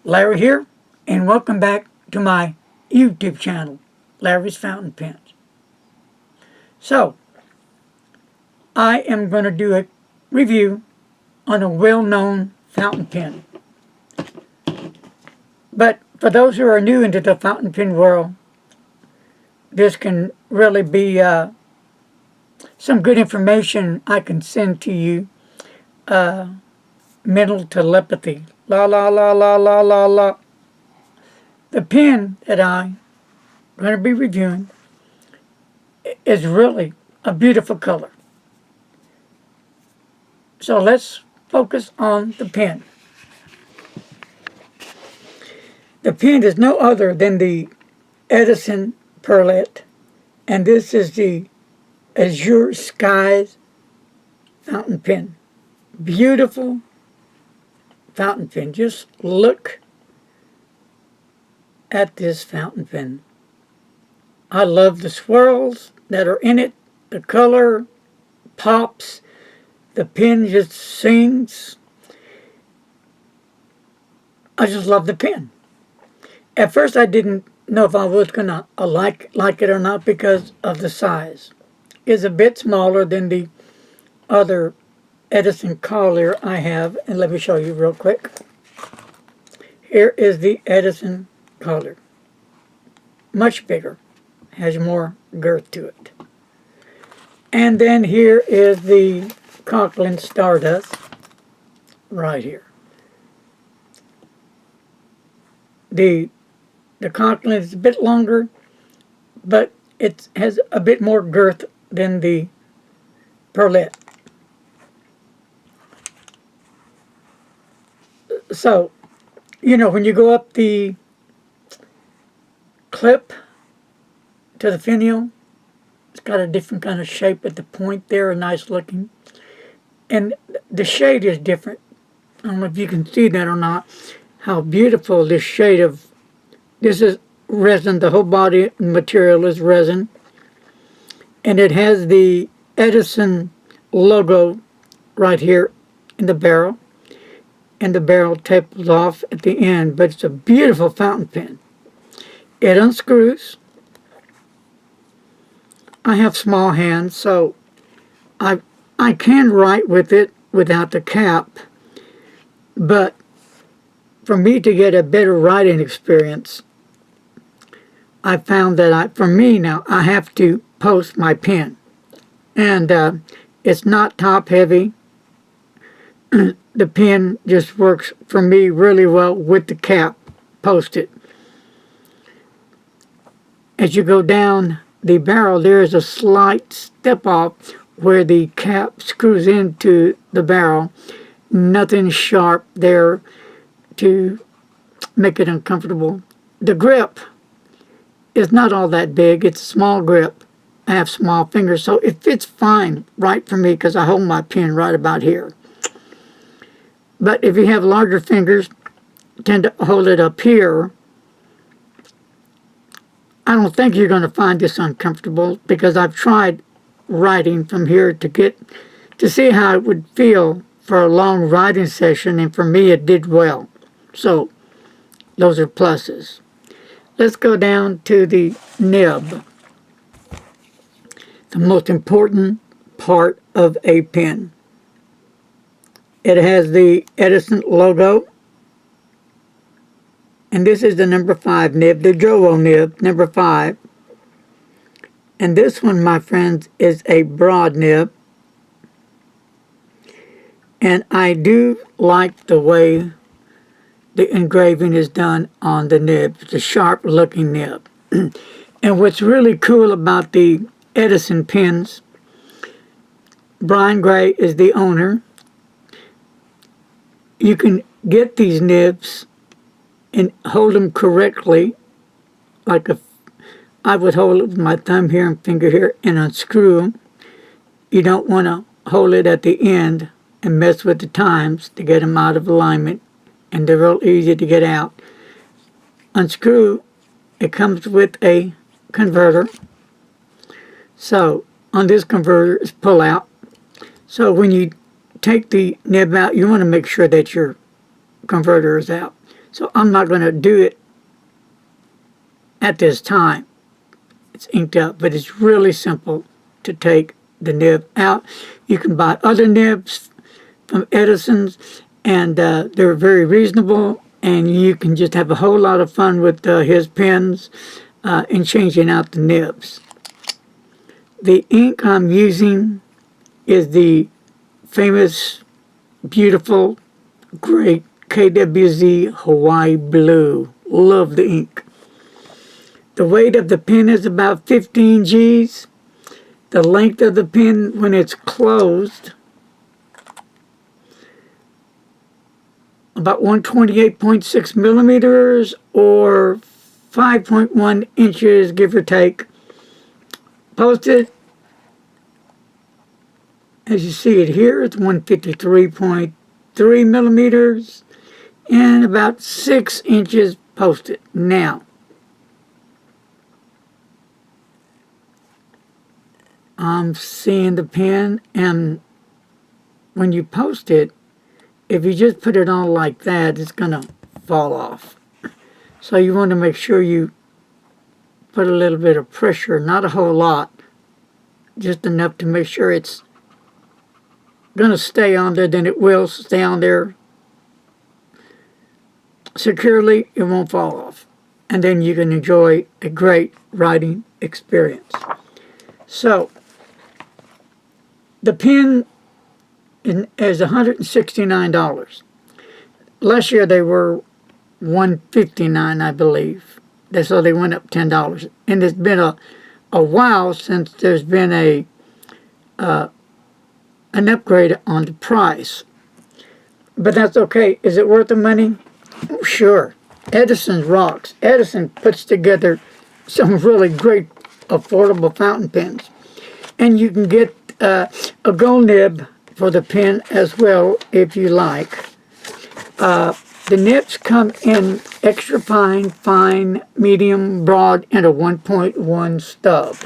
Larry here, and welcome back to my YouTube channel, Larry's Fountain Pens. So, I am going to do a review on a well-known fountain pen. But for those who are new into the fountain pen world, this can really be some good information I can send to you. Mental telepathy. La la la la la la la. The pen that I'm going to be reviewing is really a beautiful color. So let's focus on the pen. The pen is no other than the Edison Pearlette, and this is the Azure Skies fountain pen. Beautiful fountain pen. Just look at this fountain pen. I love the swirls that are in it. The color pops. The pen just sings. I just love the pen. At first I didn't know if I was going to like it or not because of the size. It's a bit smaller than the other Edison Collier I have. And let me show you real quick. Here is the Edison Collier. Much bigger. Has more girth to it. And then here is the Conklin Stardust. Right here. The Conklin is a bit longer, but it has a bit more girth than the Pearlette. So, you know, when you go up the clip to the finial, it's got a different kind of shape at the point there, nice looking. And the shade is different. I don't know if you can see that or not, how beautiful this shade of, this is resin, the whole body material is resin. And it has the Edison logo right here in the barrel. And the barrel tapers off at the end, but it's a beautiful fountain pen. It unscrews. I have small hands, so I can write with it without the cap, but for me to get a better writing experience, I found that for me now, I have to post my pen. And it's not top heavy. The pen just works for me really well with the cap posted. As you go down the barrel, there is a slight step off where the cap screws into the barrel. Nothing sharp there to make it uncomfortable. The grip is not all that big. It's a small grip. I have small fingers, so it fits fine right for me because I hold my pen right about here. But if you have larger fingers, tend to hold it up here. I don't think you're going to find this uncomfortable because I've tried writing from here to see how it would feel for a long writing session, and for me it did well. So those are pluses. Let's go down to the nib. The most important part of a pen. It has the Edison logo. And this is the number 5 nib, the Jowo nib, number 5. And this one, my friends, is a broad nib. And I do like the way the engraving is done on the nib. It's a sharp looking nib. And what's really cool about the Edison pens, Brian Gray is the owner. You can get these nibs and hold them correctly, like I would hold it with my thumb here and finger here and unscrew them. You don't want to hold it at the end and mess with the times to get them out of alignment, and they're real easy to get out. Unscrew, it comes with a converter. So on this converter is pull out. So when you take the nib out, you want to make sure that your converter is out. So I'm not going to do it at this time. It's inked up, but it's really simple to take the nib out. You can buy other nibs from Edison's, and they're very reasonable, and you can just have a whole lot of fun with his pens in changing out the nibs. The ink I'm using is the famous, beautiful, great KWZ Hawaii Blue. Love the ink. The weight of the pen is about 15 G's. The length of the pen when it's closed, about 128.6 millimeters or 5.1 inches, give or take. Posted, as you see it here, it's 153.3 millimeters and about 6 inches posted. Now, I'm seeing the pen, and when you post it, if you just put it on like that, it's going to fall off. So you want to make sure you put a little bit of pressure, not a whole lot, just enough to make sure it's going to stay on there. Then it will stay on there securely. It won't fall off. And then you can enjoy a great writing experience. So, the pen is $169. Last year they were $159, I believe. So they went up $10. And it's been a while since there's been an upgrade on the price. But that's okay. Is it worth the money? Oh, sure. Edison rocks. Edison puts together some really great affordable fountain pens. And you can get a gold nib for the pen as well if you like. The nibs come in extra fine, fine, medium, broad, and a 1.1 stub.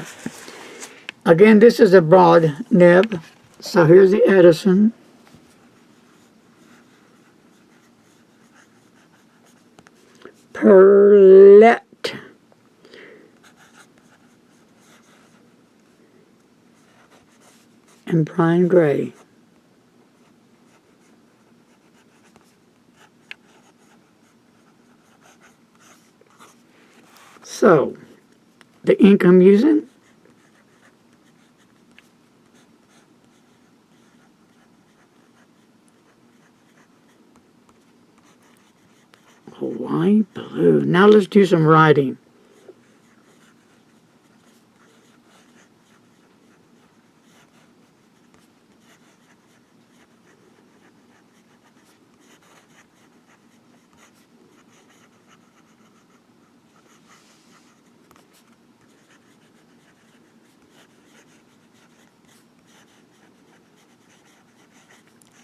Again, this is a broad nib. So here's the Edison. Pearlette. And Brian Gray. So, the ink I'm using, Hawaii Blue. Now let's do some writing.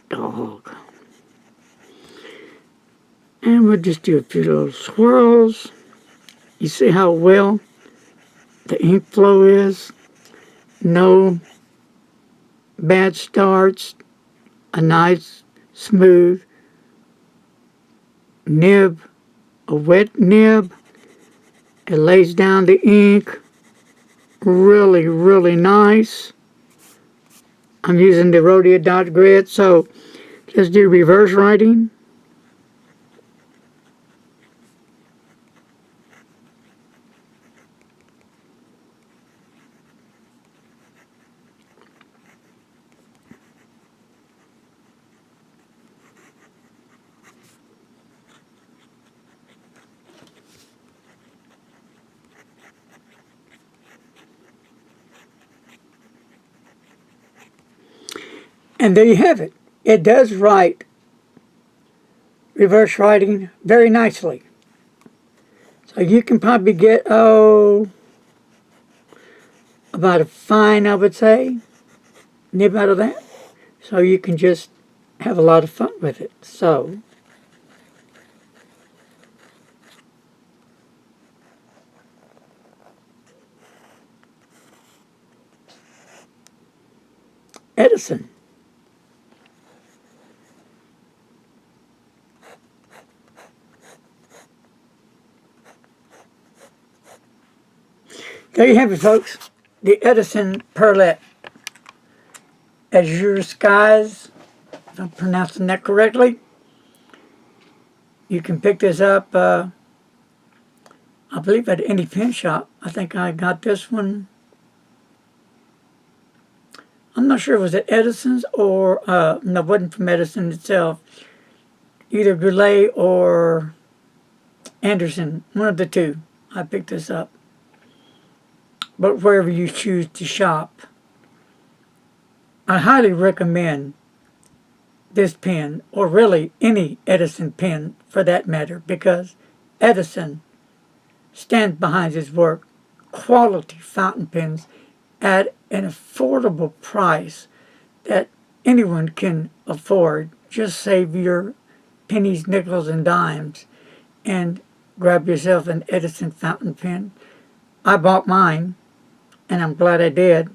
Dog. And we'll just do a few little swirls. You see how well the ink flow is? No bad starts. A nice, smooth nib, a wet nib. It lays down the ink really, really nice. I'm using the Rhodia dot grid, so let's do reverse writing. And there you have it. It does write reverse writing very nicely. So you can probably get, about a fine, I would say, nib out of that. So you can just have a lot of fun with it. So, Edison. There you have it, folks. The Edison Pearlette Azure Skies, if I'm pronouncing that correctly. You can pick this up, I believe, at any pen shop. I think I got this one. I'm not sure if it was at Edison's or, no, it wasn't from Edison itself. Either Goulet or Anderson, one of the two. I picked this up. But wherever you choose to shop, I highly recommend this pen, or really any Edison pen for that matter, because Edison stands behind his work. Quality fountain pens at an affordable price that anyone can afford. Just save your pennies, nickels, and dimes and grab yourself an Edison fountain pen. I bought mine, and I'm glad I did.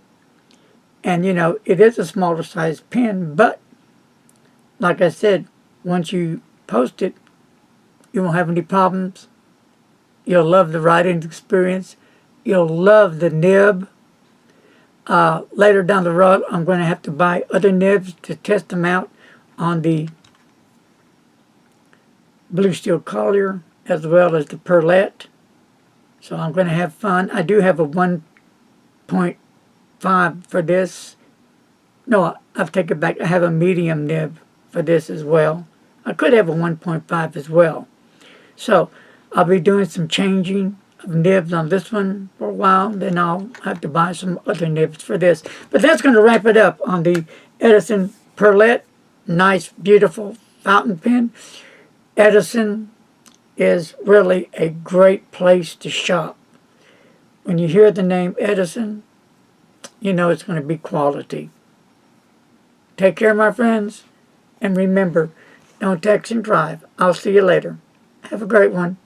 And you know, it is a smaller size pen, but like I said, once you post it, you won't have any problems. You'll love the writing experience. You'll love the nib. Later down the road, I'm going to have to buy other nibs to test them out on the Blue Steel Collier as well as the Pearlette. So I'm going to have fun. I do have a 1.5 for this. No, I've taken it back. I have a medium nib for this as well. I could have a 1.5 as well. So I'll be doing some changing of nibs on this one for a while. Then I'll have to buy some other nibs for this. But that's going to wrap it up on the Edison Pearlette. Nice, beautiful fountain pen. Edison is really a great place to shop. When you hear the name Edison, you know it's going to be quality. Take care, my friends. And remember, don't text and drive. I'll see you later. Have a great one.